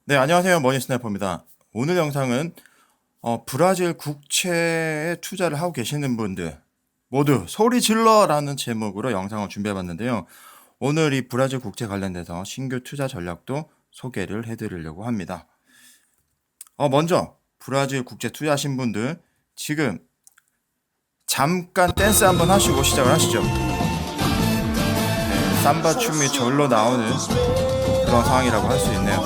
네, 안녕하세요. 머니스나이퍼입니다. 오늘 영상은 브라질 국채에 투자를 하고 계시는 분들 모두 소리 질러라는 제목으로 영상을 준비해봤는데요. 오늘 이 브라질 국채 관련돼서 신규 투자 전략도 소개를 해드리려고 합니다. 먼저 브라질 국채 투자하신 분들 지금 잠깐 댄스 한번 하시고 시작을 하시죠. 네, 삼바 춤이 절로 나오는 그런 상황이라고 할 수 있네요.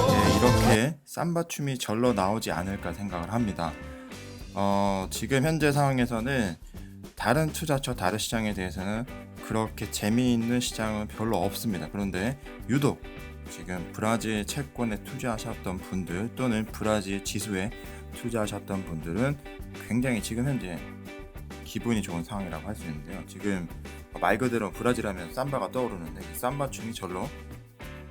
네, 이렇게 삼바 춤이 절로 나오지 않을까 생각을 합니다. 지금 현재 상황에서는 다른 투자처, 다른 시장에 대해서는 그렇게 재미있는 시장은 별로 없습니다. 그런데 유독 지금 브라질 채권에 투자하셨던 분들 또는 브라질 지수에 투자하셨던 분들은 굉장히 지금 현재 기분이 좋은 상황이라고 할 수 있는데요. 지금 말 그대로 브라질 하면 삼바가 떠오르는데 이 삼바 춤이 절로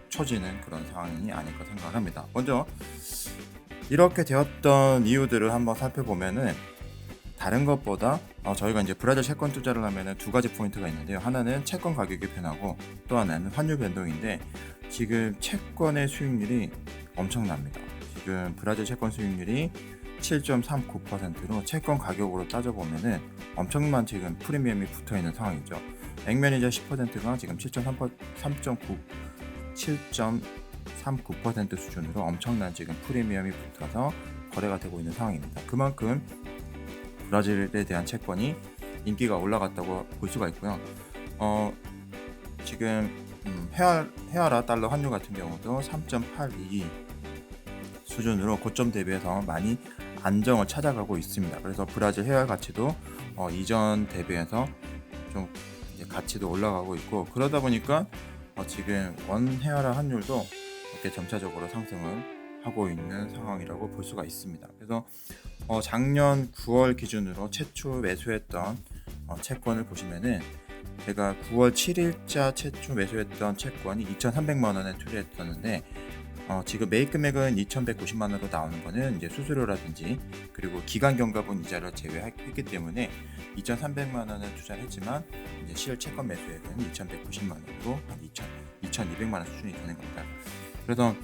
쳐지는 그런 상황이 아닐까 생각합니다. 먼저 이렇게 되었던 이유들을 한번 살펴보면은 다른 것보다 저희가 이제 브라질 채권 투자를 하면은 두 가지 포인트가 있는데요. 하나는 채권 가격이 변하고 또 하나는 환율 변동인데 지금 채권의 수익률이 엄청납니다. 지금 브라질 채권 수익률이 7.39%로 채권 가격으로 따져보면은 엄청난 지금 프리미엄이 붙어있는 상황이죠. 액면이자 10%가 지금 7.39% 수준으로 엄청난 지금 프리미엄이 붙어서 거래가 되고 있는 상황입니다. 그만큼 브라질에 대한 채권이 인기가 올라갔다고 볼 수가 있고요. 지금 헤아라 달러 환율 같은 경우도 3.82 수준으로 고점 대비해서 많이 안정을 찾아가고 있습니다. 그래서 브라질 헤아라 가치도 이전 대비해서 좀 이제 가치도 올라가고 있고 그러다 보니까 지금 원 헤아라 환율도 이렇게 점차적으로 상승을 하고 있는 상황이라고 볼 수가 있습니다. 그래서 작년 9월 기준으로 최초 매수했던 채권을 보시면은 제가 9월 7일자 최초 매수했던 채권이 2,300만 원에 투자했었는데 지금 매입 금액은 2,190만 원으로 나오는 거는 이제 수수료라든지 그리고 기간 경과분 이자를 제외했기 때문에 2,300만 원을 투자를 했지만 이제 실 채권 매수액은 2,190만 원으로 한 2,200만 원 수준이 되는 겁니다. 그래서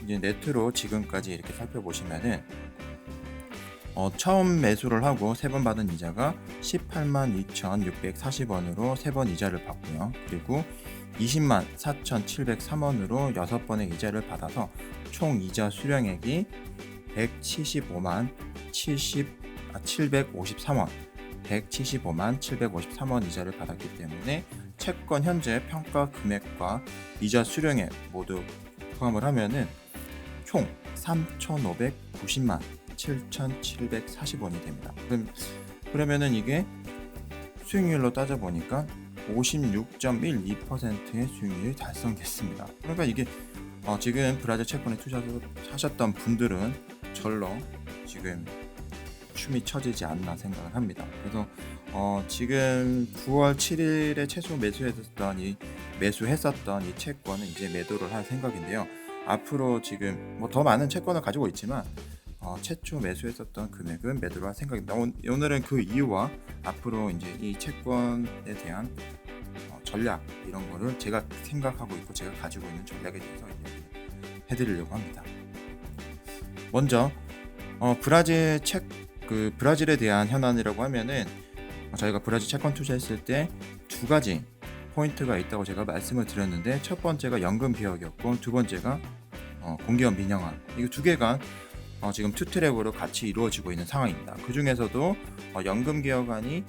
이제 네트로 지금까지 이렇게 살펴보시면은 처음 매수를 하고 3번 받은 이자가 182,640원으로 3번 이자를 받고요. 그리고 204,703원으로 6번의 이자를 받아서 총 이자 수령액이 175만 753원 175만 753원 이자를 받았기 때문에 채권 현재 평가 금액과 이자 수령액 모두 포함을 하면은 총 3,590만 7,740원이 됩니다. 그러면은 이게 수익률로 따져보니까 56.12%의 수익률이 달성됐습니다. 그러니까 이게 지금 브라질 채권에 투자하셨던 분들은 절로 지금 춤이 쳐지지 않나 생각을 합니다. 그래서 지금 9월 7일에 최소 매수했었던 이 채권은 이제 매도를 할 생각인데요. 앞으로 지금 더 많은 채권을 가지고 있지만 최초 매수했었던 금액은 매도를 할 생각입니다. 오늘은 그 이유와 앞으로 이제 이 채권에 대한 전략 이런 거를 제가 생각하고 있고 제가 가지고 있는 전략에 대해서 해드리려고 합니다. 먼저 브라질에 대한 현안이라고 하면은 저희가 브라질 채권 투자했을 때 두 가지 포인트가 있다고 제가 말씀을 드렸는데 첫 번째가 연금 개혁이었고 두 번째가 공기업 민영화. 이 두 개가 지금 투트랙으로 같이 이루어지고 있는 상황입니다. 그 중에서도 연금 개혁안이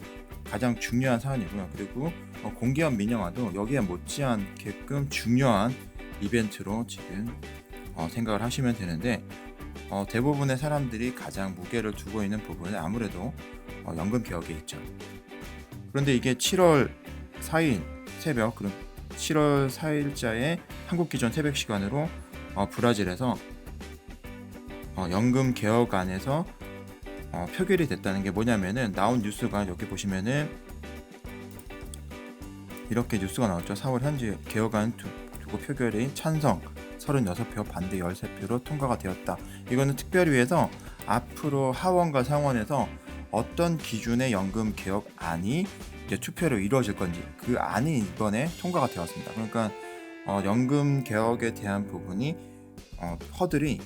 가장 중요한 사안이고요. 그리고 공기업 민영화도 여기에 못지않게끔 중요한 이벤트로 지금 생각을 하시면 되는데 대부분의 사람들이 가장 무게를 두고 있는 부분은 아무래도 연금 개혁에 있죠. 그런데 이게 7월 4일 새벽, 그럼 7월 4일자에 한국 기준 새벽 시간으로 브라질에서 연금 개혁안에서 표결이 됐다는 게 뭐냐면은 나온 뉴스가 여기 보시면은 이렇게 뉴스가 나왔죠. 4월 현재 개혁안 두고 표결이 찬성 36표, 반대 13표로 통과가 되었다. 이거는 특별위에서 앞으로 하원과 상원에서 어떤 기준의 연금 개혁안이 이제 투표로 이루어질 건지 그 안이 이번에 통과가 되었습니다. 그러니까 연금 개혁에 대한 부분이 허들이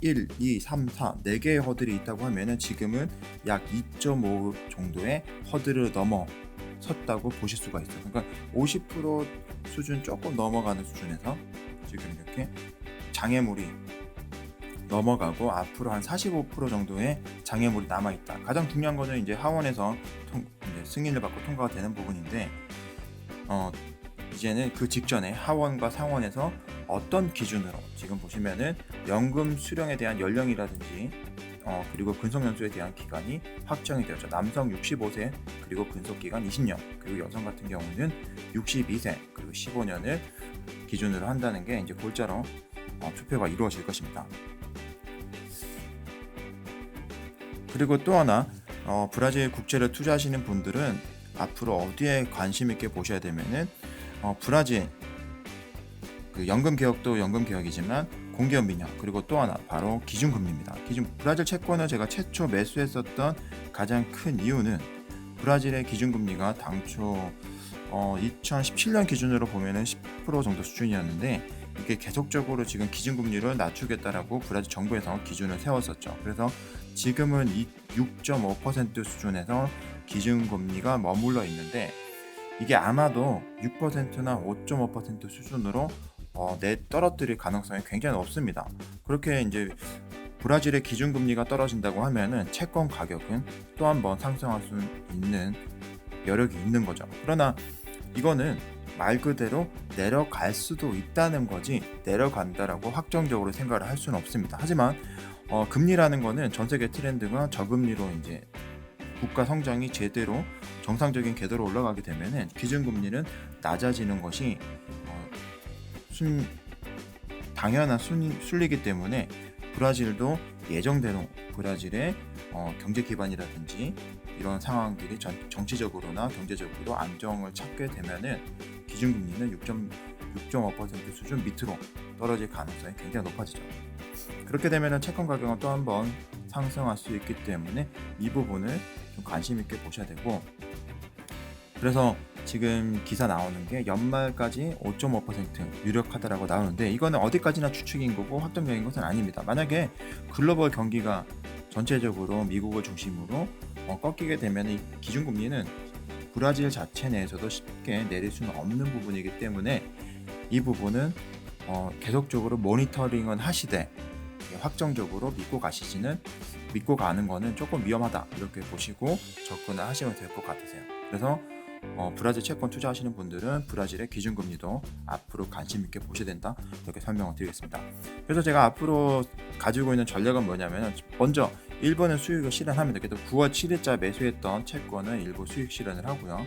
1, 2, 3, 4, 4개의 허들이 있다고 하면은 지금은 약 2.5 정도의 허들을 넘어섰다고 보실 수가 있어요. 그러니까 50% 수준 조금 넘어가는 수준에서 지금 이렇게 장애물이 넘어가고 앞으로 한 45% 정도의 장애물이 남아있다. 가장 중요한 거는 이제 하원에서 이제 승인을 받고 통과가 되는 부분인데 이제는 그 직전에 하원과 상원에서 어떤 기준으로 지금 보시면은 연금 수령에 대한 연령이라든지 그리고 근속연수에 대한 기간이 확정이 되었죠. 남성 65세 그리고 근속기간 20년, 그리고 여성 같은 경우는 62세 그리고 15년을 기준으로 한다는 게 이제 골자로 투표가 이루어질 것입니다. 그리고 또 하나 브라질 국채를 투자하시는 분들은 앞으로 어디에 관심 있게 보셔야 되면은 브라질 그 연금 개혁도 연금 개혁이지만 공기업 민영, 그리고 또 하나 바로 기준금리입니다. 브라질 채권을 제가 최초 매수했었던 가장 큰 이유는 브라질의 기준금리가 당초 2017년 기준으로 보면은 10% 정도 수준이었는데 이게 계속적으로 지금 기준금리를 낮추겠다라고 브라질 정부에서 기준을 세웠었죠. 그래서 지금은 6.5% 수준에서 기준금리가 머물러 있는데 이게 아마도 6%나 5.5% 수준으로 떨어뜨릴 가능성이 굉장히 높습니다. 그렇게 이제 브라질의 기준금리가 떨어진다고 하면은 채권 가격은 또 한 번 상승할 수 있는 여력이 있는 거죠. 그러나 이거는 말 그대로 내려갈 수도 있다는 거지 내려간다라고 확정적으로 생각을 할 수는 없습니다. 하지만 금리라는 거는 전 세계 트렌드가 저금리로 이제 국가 성장이 제대로 정상적인 궤도로 올라가게 되면은 기준금리는 낮아지는 것이 당연한 순리이기 때문에 브라질도 예정대로 브라질의 경제 기반이라든지 이런 상황들이 정치적으로나 경제적으로 안정을 찾게 되면은 기준금리는 6.5% 수준 밑으로 떨어질 가능성이 굉장히 높아지죠. 그렇게 되면은 채권 가격은 또 한 번 상승할 수 있기 때문에 이 부분을 좀 관심 있게 보셔야 되고, 그래서 지금 기사 나오는 게 연말까지 5.5% 유력하다라고 나오는데 이거는 어디까지나 추측인 거고 확정적인 것은 아닙니다. 만약에 글로벌 경기가 전체적으로 미국을 중심으로 꺾이게 되면 이 기준금리는 브라질 자체 내에서도 쉽게 내릴 수는 없는 부분이기 때문에 이 부분은 계속적으로 모니터링은 하시되 확정적으로 믿고 가는 거는 조금 위험하다 이렇게 보시고 접근을 하시면 될 것 같으세요. 그래서 브라질 채권 투자하시는 분들은 브라질의 기준금리도 앞으로 관심 있게 보셔야 된다 이렇게 설명을 드리겠습니다. 그래서 제가 앞으로 가지고 있는 전략은 뭐냐면 먼저 일부는 수익을 실현합니다. 그래도 9월 7일자 매수했던 채권은 일부 수익 실현을 하고요.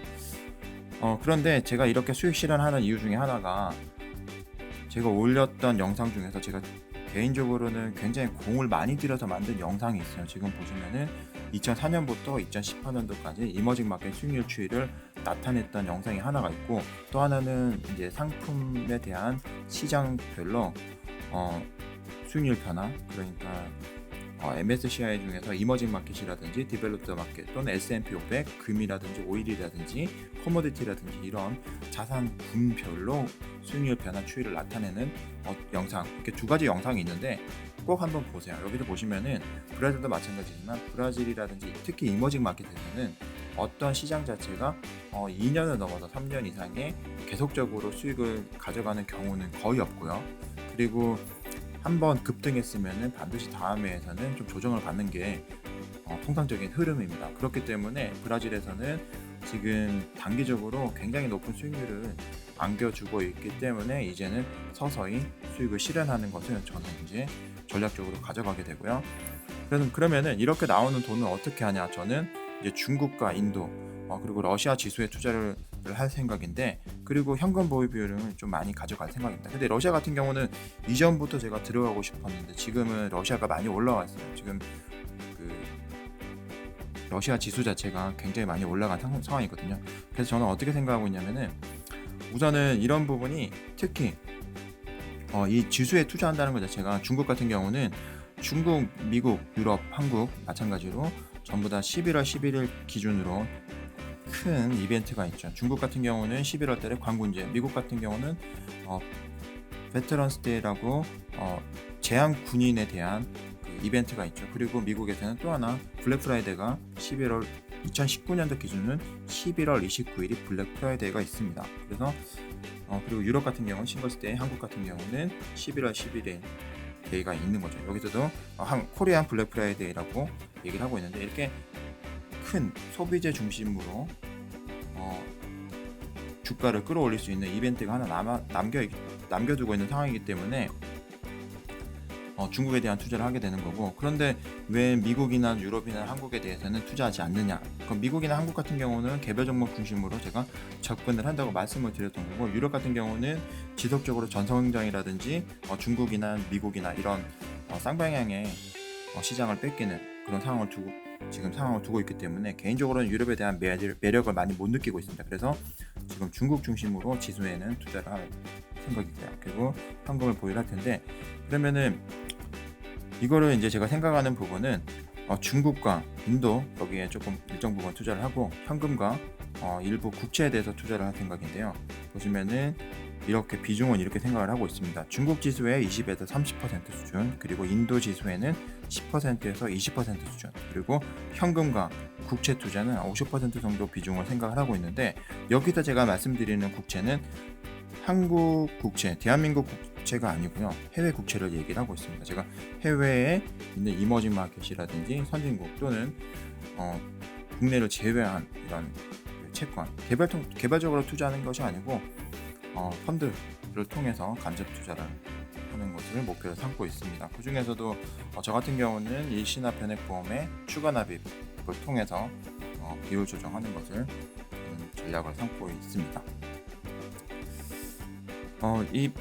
그런데 제가 이렇게 수익 실현하는 이유 중에 하나가 제가 올렸던 영상 중에서 제가 개인적으로는 굉장히 공을 많이 들여서 만든 영상이 있어요. 지금 보시면은 2004년부터 2018년도까지 이머징 마켓 수익률 추이를 나타냈던 영상이 하나가 있고, 또 하나는 이제 상품에 대한 시장별로 수익률 변화, 그러니까 MSCI 중에서 이머징 마켓이라든지 디벨롭드 마켓 또는 S&P 500, 금이라든지 오일이라든지 커머디티라든지 이런 자산군별로 수익률 변화 추이를 나타내는 영상, 이렇게 두 가지 영상이 있는데 꼭 한번 보세요. 여기서 보시면은 브라질도 마찬가지지만 브라질이라든지 특히 이머징 마켓에서는 어떤 시장 자체가 2년을 넘어서 3년 이상의 계속적으로 수익을 가져가는 경우는 거의 없고요. 그리고 한번 급등했으면 반드시 다음 해에서는 좀 조정을 받는 게 통상적인 흐름입니다. 그렇기 때문에 브라질에서는 지금 단기적으로 굉장히 높은 수익률을 안겨주고 있기 때문에 이제는 서서히 수익을 실현하는 것을 저는 이제 전략적으로 가져가게 되고요. 그러면은 이렇게 나오는 돈은 어떻게 하냐? 저는 이제 중국과 인도 그리고 러시아 지수에 투자를 할 생각인데, 그리고 현금 보유 비율을 좀 많이 가져갈 생각입니다. 근데 러시아 같은 경우는 이전부터 제가 들어가고 싶었는데 지금은 러시아가 많이 올라왔어요. 지금 그 러시아 지수 자체가 굉장히 많이 올라간 상황이거든요. 그래서 저는 어떻게 생각하고 있냐면은 우선은 이런 부분이 특히 이 지수에 투자한다는 것 자체가 중국 같은 경우는 중국, 미국, 유럽, 한국 마찬가지로 전부 다 11월 11일 기준으로 큰 이벤트가 있죠. 중국 같은 경우는 11월 달에 광군제, 미국 같은 경우는 베테런스 데이라고 제한 군인에 대한 그 이벤트가 있죠. 그리고 미국에서는 또 하나 블랙 프라이데이가 2019년도 기준은 11월 29일이 블랙 프라이데이가 있습니다. 그래서 그리고 유럽 같은 경우는 싱글스 데이, 한국 같은 경우는 11월 11일 데이가 있는 거죠. 여기서도 코리안 블랙 프라이데이라고 얘기를 하고 있는데 이렇게 큰 소비재 중심으로 주가를 끌어올릴 수 있는 이벤트가 하나 남겨두고 있는 상황이기 때문에 중국에 대한 투자를 하게 되는 거고, 그런데 왜 미국이나 유럽이나 한국에 대해서는 투자하지 않느냐? 그럼 미국이나 한국 같은 경우는 개별 종목 중심으로 제가 접근을 한다고 말씀을 드렸던 거고, 유럽 같은 경우는 지속적으로 전성장이라든지 중국이나 미국이나 이런 쌍방향의 시장을 뺏기는 그런 상황을 두고 있기 때문에 개인적으로는 유럽에 대한 매력을 많이 못 느끼고 있습니다. 그래서 지금 중국 중심으로 지수에는 투자를 할 생각이고요. 그리고 현금을 보유할 텐데, 그러면은 이거를 이제 제가 생각하는 부분은 중국과 인도 거기에 조금 일정 부분 투자를 하고 현금과 일부 국채에 대해서 투자를 할 생각인데요. 보시면은 이렇게 비중은 이렇게 생각을 하고 있습니다. 중국 지수의 20에서 30% 수준, 그리고 인도 지수에는 10%에서 20% 수준, 그리고 현금과 국채 투자는 50% 정도 비중을 생각을 하고 있는데, 여기서 제가 말씀드리는 국채는 한국 국채, 대한민국 국채가 아니고요. 해외 국채를 얘기를 하고 있습니다. 제가 해외에 있는 이머징 마켓이라든지 선진국 또는 국내를 제외한 이런 채권, 개발적으로 투자하는 것이 아니고 펀드를 통해서 간접 투자를 하는 것을 목표로 삼고 있습니다. 그 중에서도 저 같은 경우는 일시납 변액보험의 추가 납입을 통해서 비율 조정하는 것을 전략을 삼고 있습니다. 이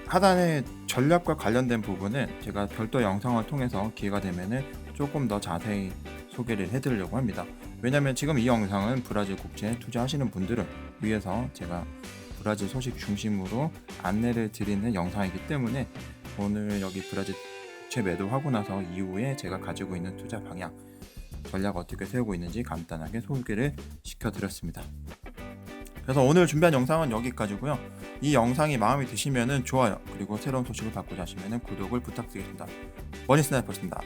하단의 전략과 관련된 부분은 제가 별도 영상을 통해서 기회가 되면은 조금 더 자세히 소개를 해드리려고 합니다. 왜냐하면 지금 이 영상은 브라질 국채에 투자하시는 분들을 위해서 제가 브라질 소식 중심으로 안내를 드리는 영상이기 때문에 오늘 여기 브라질 국채 매도하고 나서 이후에 제가 가지고 있는 투자 방향, 전략 어떻게 세우고 있는지 간단하게 소개를 시켜드렸습니다. 그래서 오늘 준비한 영상은 여기까지고요. 이 영상이 마음에 드시면은 좋아요, 그리고 새로운 소식을 받고자 하시면은 구독을 부탁드리겠습니다. 머니 스나이퍼였습니다.